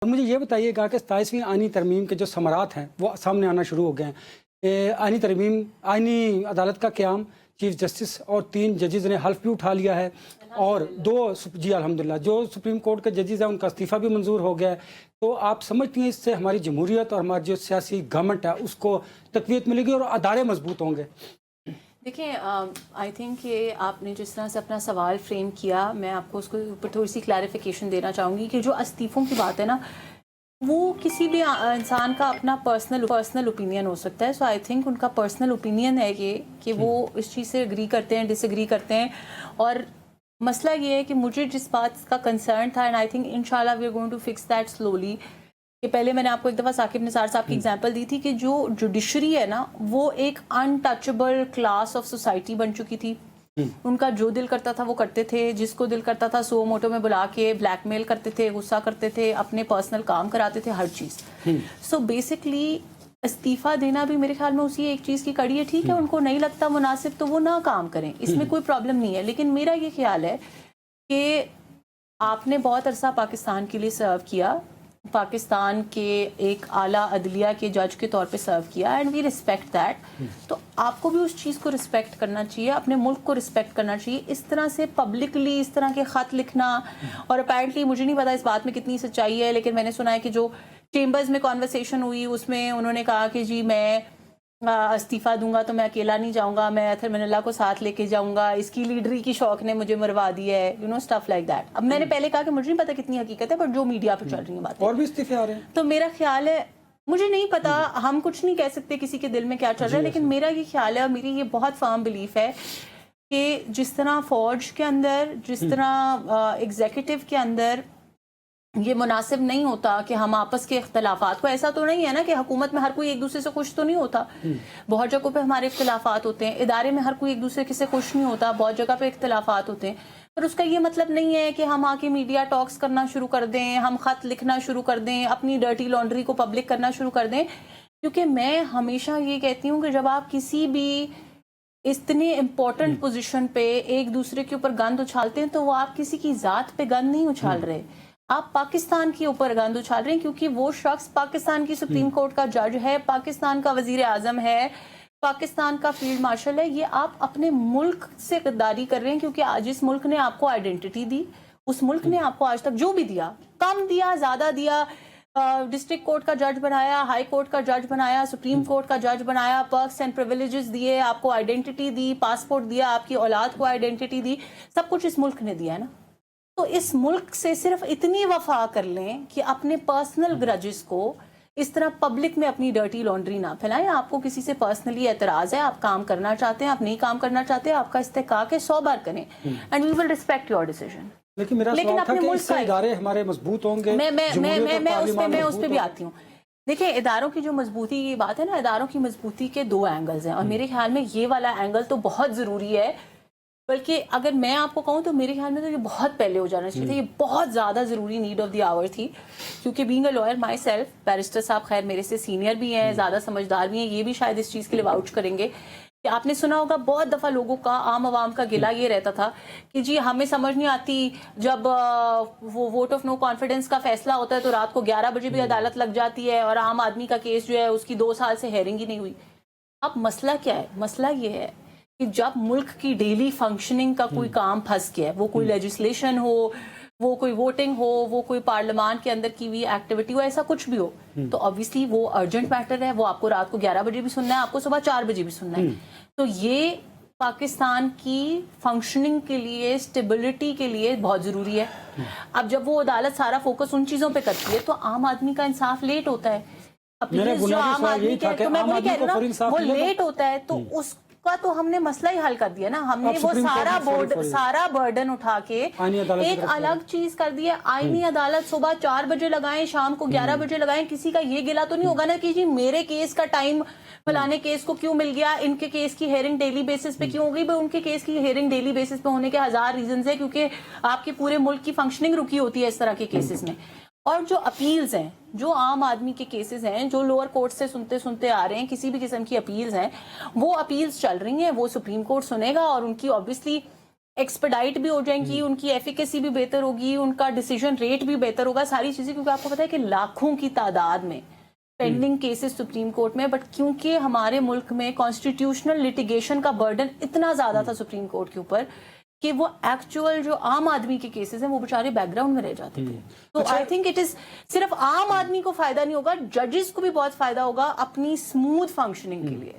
اور مجھے یہ بتائیے گا کہ 27ویں آئینی ترمیم کے جو ثمرات ہیں وہ سامنے آنا شروع ہو گئے ہیں۔ آئینی ترمیم، آئینی عدالت کا قیام، چیف جسٹس اور 3 ججز نے حلف بھی اٹھا لیا ہے، اور 2 جی الحمدللہ جو سپریم کورٹ کے ججز ہیں ان کا استعفیٰ بھی منظور ہو گیا ہے۔ تو آپ سمجھتی ہیں اس سے ہماری جمہوریت اور ہماری جو سیاسی گورنمنٹ ہے اس کو تقویت ملے گی اور ادارے مضبوط ہوں گے؟ دیکھیں، آئی تھنک کہ آپ نے جس طرح سے اپنا سوال فریم کیا، میں آپ کو اس کو اوپر تھوڑی سی کلیریفیکیشن دینا چاہوں گی کہ جو استعفوں کی بات ہے نا، وہ کسی بھی انسان کا اپنا پرسنل اوپینین ہو سکتا ہے۔ سو آئی تھنک ان کا پرسنل اوپینین ہے یہ کہ وہ اس چیز سے اگری کرتے ہیں، ڈس ایگری کرتے ہیں، اور مسئلہ یہ ہے کہ مجھے جس بات کا کنسرن تھا، اینڈ آئی تھنک انشاءاللہ we are going to fix that slowly, کہ پہلے میں نے آپ کو ایک دفعہ ثاقب نثار صاحب کی ایگزامپل دی تھی کہ جو جوڈیشری ہے نا وہ ایک ان ٹچبل کلاس آف سوسائٹی بن چکی تھی۔ ان کا جو دل کرتا تھا وہ کرتے تھے، جس کو دل کرتا تھا سو موٹو میں بلا کے بلیک میل کرتے تھے، غصہ کرتے تھے، اپنے پرسنل کام کراتے تھے، ہر چیز۔ سو بیسکلی استعفیٰ دینا بھی میرے خیال میں اسی ایک چیز کی کڑی ہے۔ ٹھیک ہے، ان کو نہیں لگتا مناسب تو وہ نہ کام کریں، اس میں کوئی پرابلم نہیں ہے، لیکن میرا یہ خیال ہے کہ آپ نے بہت عرصہ پاکستان کے لیے سرو کیا، پاکستان کے ایک اعلیٰ عدلیہ کے جج کے طور پہ سرو کیا، اینڈ وی ریسپیکٹ دیٹ۔ تو آپ کو بھی اس چیز کو ریسپیکٹ کرنا چاہیے، اپنے ملک کو ریسپیکٹ کرنا چاہیے۔ اس طرح سے پبلکلی اس طرح کے خط لکھنا، اور اپیرنٹلی مجھے نہیں پتا اس بات میں کتنی سچائی ہے، لیکن میں نے سنا ہے کہ جو چیمبرز میں کانورسیشن ہوئی اس میں انہوں نے کہا کہ جی میں استعفیٰ دوں گا تو میں اکیلا نہیں جاؤں گا، میں ایتھر من اللہ کو ساتھ لے کے جاؤں گا، اس کی لیڈری کی شوق نے مجھے مروا دی ہے، you know stuff like that. اب میں نے پہلے کہا کہ مجھے نہیں پتا کتنی حقیقت ہے، بٹ جو میڈیا پہ چل رہی ہیں باتیں، اور بھی استعفے آ رہے ہیں، تو میرا خیال ہے، مجھے نہیں پتا، ہم کچھ نہیں کہہ سکتے کسی کے دل میں کیا چل رہا ہے، لیکن میرا یہ خیال ہے اور میری یہ بہت فرم بلیف ہے کہ جس طرح فوج کے اندر، جس طرح ایگزیکٹو کے اندر یہ مناسب نہیں ہوتا کہ ہم آپس کے اختلافات کو، ایسا تو نہیں ہے نا کہ حکومت میں ہر کوئی ایک دوسرے سے خوش تو نہیں ہوتا، بہت جگہوں پہ ہمارے اختلافات ہوتے ہیں، ادارے میں ہر کوئی ایک دوسرے سے خوش نہیں ہوتا، بہت جگہ پہ اختلافات ہوتے ہیں، پر اس کا یہ مطلب نہیں ہے کہ ہم آ کے میڈیا ٹاکس کرنا شروع کر دیں، ہم خط لکھنا شروع کر دیں، اپنی ڈرٹی لانڈری کو پبلک کرنا شروع کر دیں، کیونکہ میں ہمیشہ یہ کہتی ہوں کہ جب آپ کسی بھی اتنے امپورٹنٹ پوزیشن پہ ایک دوسرے کے اوپر گند اچھالتے ہیں تو وہ آپ کسی کی ذات پہ گند نہیں اچھال رہے، آپ پاکستان کے اوپر گند اچھال رہے ہیں، کیونکہ وہ شخص پاکستان کی سپریم کورٹ کا جج ہے، پاکستان کا وزیر اعظم ہے، پاکستان کا فیلڈ مارشل ہے۔ یہ آپ اپنے ملک سے غداری کر رہے ہیں، کیونکہ آج اس ملک نے آپ کو آئیڈینٹی دی، اس ملک نے آپ کو آج تک جو بھی دیا، کم دیا، زیادہ دیا، ڈسٹرکٹ کورٹ کا جج بنایا، ہائی کورٹ کا جج بنایا، سپریم کورٹ کا جج بنایا، پرکس اینڈ پریویلیجز دیے، آپ کو آئیڈینٹی دی، پاسپورٹ دیا، آپ کی اولاد کو آئیڈینٹی دی، سب کچھ اس ملک نے دیا ہے نا۔ تو اس ملک سے صرف اتنی وفا کر لیں کہ اپنے پرسنل گرجز کو اس طرح پبلک میں اپنی ڈرٹی لانڈری نہ پھیلائیں۔ آپ کو کسی سے پرسنلی اعتراض ہے، آپ کام کرنا چاہتے ہیں، آپ نہیں کام کرنا چاہتے، آپ کا استحقاق ہے، 100 بار کریں، and we will respect your decision. لیکن میرا سوال تھا کہ اس سے ادارے ہمارے مضبوط ہوں گے، میں اس پہ بھی آتی ہوں۔ دیکھیں، اداروں کی جو مضبوطی کی بات ہے نا، اداروں کی مضبوطی کے 2 اینگلز ہیں، اور میرے خیال میں یہ والا اینگل تو بہت ضروری ہے، بلکہ اگر میں آپ کو کہوں تو میرے خیال میں تو یہ بہت پہلے ہو جانا چاہیے تھا، یہ بہت زیادہ ضروری نیڈ آف دی آور تھی، کیونکہ being a liar myself, barrister صاحب خیر میرے سے سینئر بھی ہیں، زیادہ سمجھدار بھی ہیں، یہ بھی شاید اس چیز کے لیے واؤچ کریں گے کہ آپ نے سنا ہوگا بہت دفعہ لوگوں کا، عام عوام کا گلہ یہ رہتا تھا کہ جی ہمیں سمجھ نہیں آتی، جب وہ ووٹ آف نو کانفیڈنس کا فیصلہ ہوتا ہے تو رات کو 11 بجے بھی عدالت لگ جاتی ہے، اور عام آدمی کا کیس جو ہے اس کی 2 سال سے ہیئرنگ ہی نہیں ہوئی۔ اب مسئلہ کیا ہے؟ مسئلہ یہ ہے کہ جب ملک کی ڈیلی فنکشننگ کا کوئی کام پھنس گیا ہے، وہ کوئی لیجسلیشن ہو، وہ کوئی ووٹنگ ہو، وہ کوئی پارلیمان کے اندر کی ہوئی ایکٹیویٹی ہو، ایسا کچھ بھی ہو، تو obviously وہ ارجنٹ میٹر ہے، وہ آپ کو رات کو 11 بجے بھی سننا ہے، آپ کو صبح 4 بجے بھی سننا ہے۔ تو یہ پاکستان کی فنکشننگ کے لیے، اسٹیبلٹی کے لیے بہت ضروری ہے۔ اب جب وہ عدالت سارا فوکس ان چیزوں پہ کرتی ہے تو عام آدمی کا انصاف لیٹ ہوتا ہے، جو عام آدمی کے، تو میں وہی کہہ رہی ہوں نا، وہ لیٹ ہوتا ہے، تو اس کا تو ہم نے مسئلہ ہی حل کر دیا نا، ہم نے وہ سارا برڈن اٹھا کے ایک الگ چیز کر دیا۔ آئینی عدالت صبح 4 بجے لگائیں، شام کو 11 بجے لگائیں، کسی کا یہ گلہ تو نہیں ہوگا نا کہ جی میرے کیس کا ٹائم فلانے کیس کو کیوں مل گیا، ان کے کیس کی ہیئرنگ ڈیلی بیسس پہ کیوں ہو گئی۔ ان کے کیس کی ہیئرنگ ڈیلی بیسس پہ ہونے کے 1000 ریزنز ہیں، کیونکہ آپ کے پورے ملک کی فنکشننگ رکی ہوتی ہے اس طرح کے کیسز میں۔ اور جو اپیلز ہیں، جو عام آدمی کے کیسز ہیں، جو لوور کورٹ سے سنتے آ رہے ہیں، کسی بھی قسم کی اپیلز ہیں، وہ اپیلز چل رہی ہیں، وہ سپریم کورٹ سنے گا، اور ان کی obviously ایکسپیڈائٹ بھی ہو جائیں گی, ان کی ایفیکیسی بھی بہتر ہوگی, ان کا ڈیسیجن ریٹ بھی بہتر ہوگا, ساری چیزیں, کیونکہ آپ کو پتا ہے کہ لاکھوں کی تعداد میں پینڈنگ کیسز سپریم کورٹ میں, بٹ کیونکہ ہمارے ملک میں کانسٹیٹیوشنل لٹیگیشن کا برڈن اتنا زیادہ تھا سپریم کورٹ کے اوپر کہ وہ ایکچوئل جو عام آدمی کے کیسز ہیں وہ بیچارے بیک گراؤنڈ میں رہ جاتے تھے. تو آئی تھنک اٹ از صرف عام آدمی کو فائدہ نہیں ہوگا, ججز کو بھی بہت فائدہ ہوگا اپنی اسموتھ فنکشننگ کے لیے.